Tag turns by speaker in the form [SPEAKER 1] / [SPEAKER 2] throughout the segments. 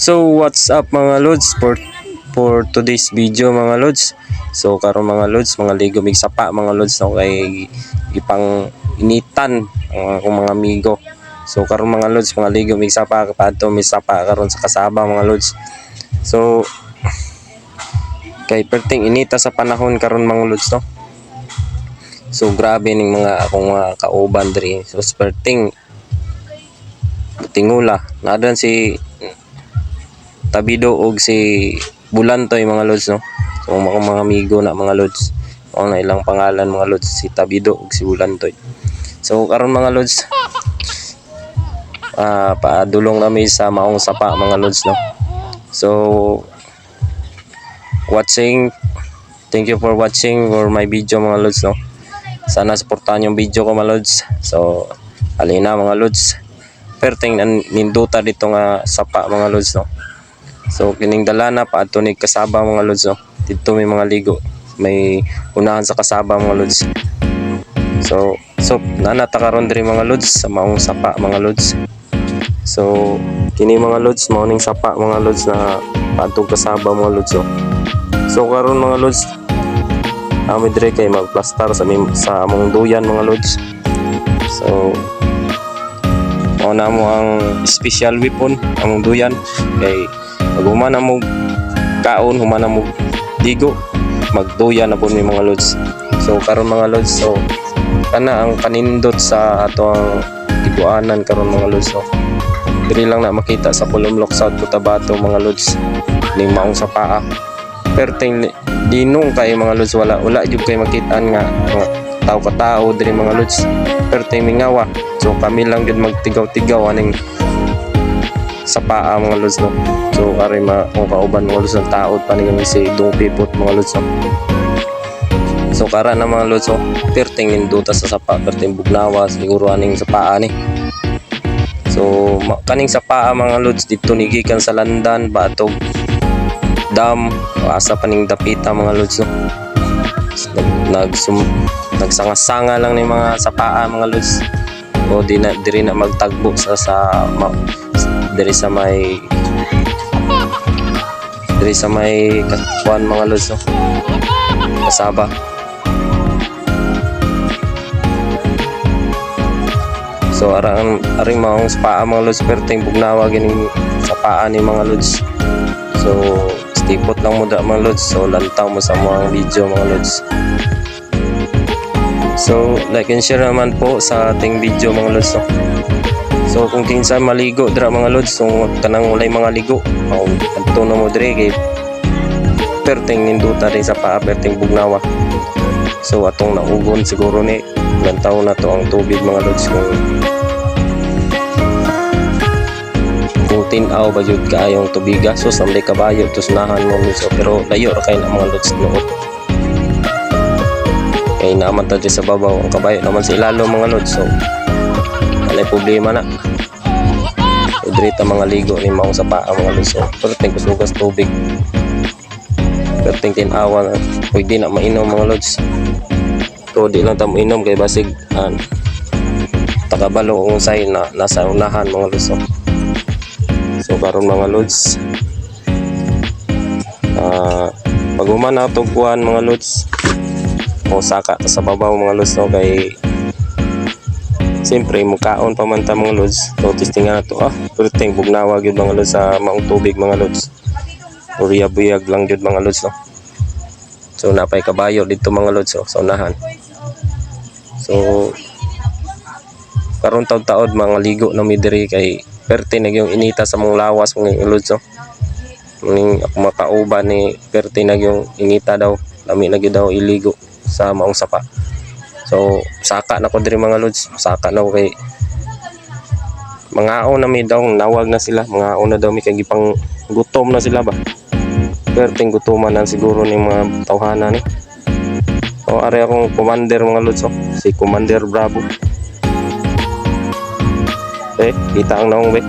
[SPEAKER 1] So what's up mga lods for today's video mga lods. So karon mga lods, mga ligo mig sapa mga lods no kay ipang initan ang akong mga amigo. So karon mga lods, mga ligo mig sapa kapadto mig sapa karon sa kasaba mga lods. So kay perting inita sa panahon karon mga lods no. So grabe ning mga akong mga kauban diri. So perting tingula nadan si Tabido og si Bulantoy mga lods no. So mga amigo na mga lods. O na ilang pangalan mga lods, si Tabido og si Bulantoy. So karon mga lods, paadulong nami sa maong sapa mga lods no. So thank you for watching for my video mga lods no. Sana suportahan yung video ko mga lods. So alina mga lods, perting ninduta dito nga sapa mga lods no. So kining dalana pa ato ni kasaba mga lods no. Dito may mga ligo, may unahan sa kasaba mga lods. So nanata karon diri mga lods sa maong sapa mga lods. So kini mga lods mao ning sapa mga lods na paadtong kasaba mga lods no. So karon mga lods, kami dire kay magplastar sa among duyan mga lods. So na mo ang special weapon among duyan kay pag humana mo kaon, humana mo digo, magduyan na po may mga lods. So karon mga lods, so kana ang kanindot sa ato ang tiguanan karon mga lods no. Diri lang na makita sa Pulumlok South Cotabato mga lods ning maong sapa. Perting dinong kay mga lods, wala jud kay makitaan nga tao ka tao diri mga lods. Perting mingawa. So kami lang jud magtigaw-tigaw aning sapa mga lods no. So ari kauban mga lods ng taod pa ni si Dong Pipot mga lods no. So kara na mga lods no, perting ninduta sa sapa, perting bugnawa siguro aning sapa ani. So kaning sapa mga lods dito nigikan sa landan batog dam asa paning dapita mga lods no. Nagsanga-sanga lang ni mga sapa mga lods. O diri na magtagbo diri sa may kuan mga lods no, kasaba. So aring maong sapa mga lods, perting bugnawa gining sapa ni mga lods. So stipot lang mo da mga lods. So lantaw mo sa mga video mga lods. So like and share naman po sa ating video mga lods no. So kung kinsa maligo dira mga lods, so kanang walay mga ligo o adto na mo dire kay perting ninduta rin sa paa, perting bugnawa. So atong naugon siguro ni lantaw na to ang tubig mga lods kung tinaw ba jud kaayong tubiga. So samday kabayo to sunahan mo lods. So, pero layo ra kay na mga lods noot. Kay naman ta sa babaw, ang kabayo naman sa ilalo mga lods. So walay problema na. Dirita mga ligo ni maong sapa mga lods. So perting kusugas tubig, perting tinawa na pwede na mainom mga lods. So di lang ta mainom kay basig takabalo kung say na nasa unahan mga lods. So karon mga lods, pag human na itong kuhan mga lods, o saka sa babaw mga lods no, kay siyempre mukhaon pa man ta mga lods. So testingan na to perting bugnawa gyud mga lods sa maong tubig mga lods. Uriyab-uyag lang gyud mga lods no. So napay kabayo dito mga lods sa unahan. So karon taud-taud mga ligo na mi diri kay perti nagyong inita sa mong lawas mga lods no. Ning ako makauban ni perti nagyong inita daw, lami na gyud daw iligo sa maong sapa. So saka na ko diri mga lods, saka na ko kay mangaon na mi daw, nawag na sila, mangaon na daw mi kay gipang gutom na sila ba. Perting gutuman na siguro ni mga tawhana ni. So ari akong commander mga lods si Commander Bravo. Kita ang naong be.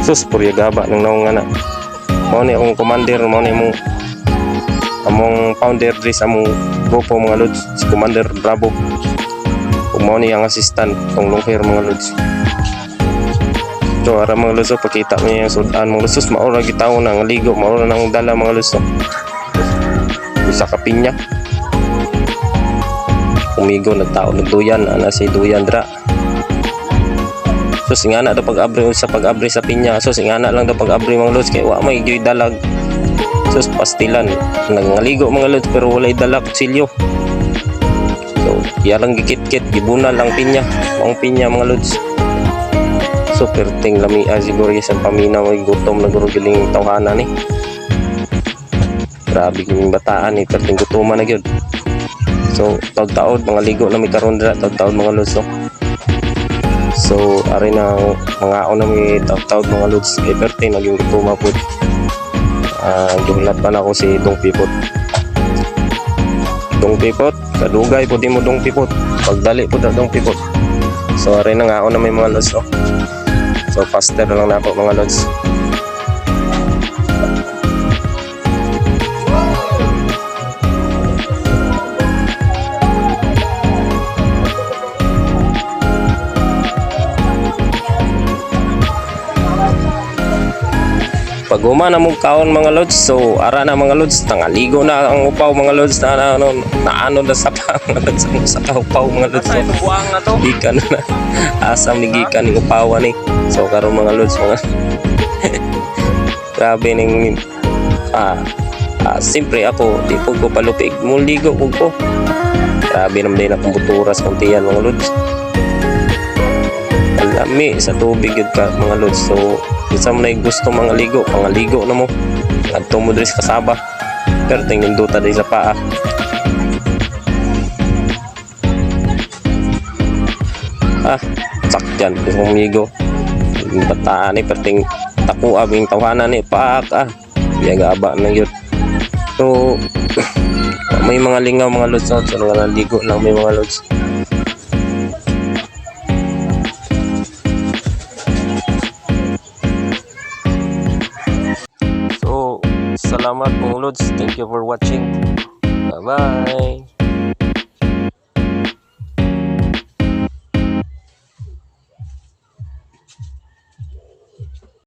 [SPEAKER 1] Sus purya gaba ng naong ana. Mao ni akong commander, mao ni mo among founder diri sa among grupo mga lods, si Commander Bravo. Ug mao ni ang assistant tong long hair mga lods. So ara mga lods, pakita mo yung sudan mga lods. Maura gitaw na ligo, maura nang dala mga lods. Usa ka pinya. Umigo nagtao nagduyan ana si duyan dra. So singana daw pag-abri sa pag-abri sa pinya. So singana lang daw pag-abri mga lods kay wa may gyoy dalag. So pastilan nangaligo mga lods pero walay dala kutsilyo. So yarang gikit-kit gibuna lang pinya, ang pinya mga lods. So perting lami siguro sa paminaw ay gutom na guro giling tawhana ni. Grabe kaming bataan ni perting gutuman na gyud. So taud-taud mga ligo na mi karon dira taud-taud mga lods. So ari na mga na mi taud-taud mga lods kay perting naging gutuma pud. Gihulat pa na ako si Dong Pipot. Dong Pipot, kadugay po di mo Dong Pipot. Pagdali po na Dong Pipot. So ari na nga ako na may mga lods. So faster na lang na ako mga lods. Pag uma na mong kaon mga lods, so ara na mga lods, tangaligo na ang upaw mga lods na ano na sa mga lods sa upaw mga lods. So, gikan na asam ni gikan ni upawan ni. So karon mga lods mga grabe ning siyempre ako di po ko palupig, muligo ko. Grabe naman din akong buturas kontiyan mga lods. Lami sa tubig yun ka mga lods. So isa mo na gusto mga ligo, pangaligo na mo adto mo diri sa kasaba pero tingin duta diri sa paa. Sakyan gusto mong ligo bataan ni perting taku abing tawhanan ni paak gaba na yun. So may mga lingaw mga lods so nga ligo lang may mga lods. Salamat mga lods. Thank you for watching. Bye-bye.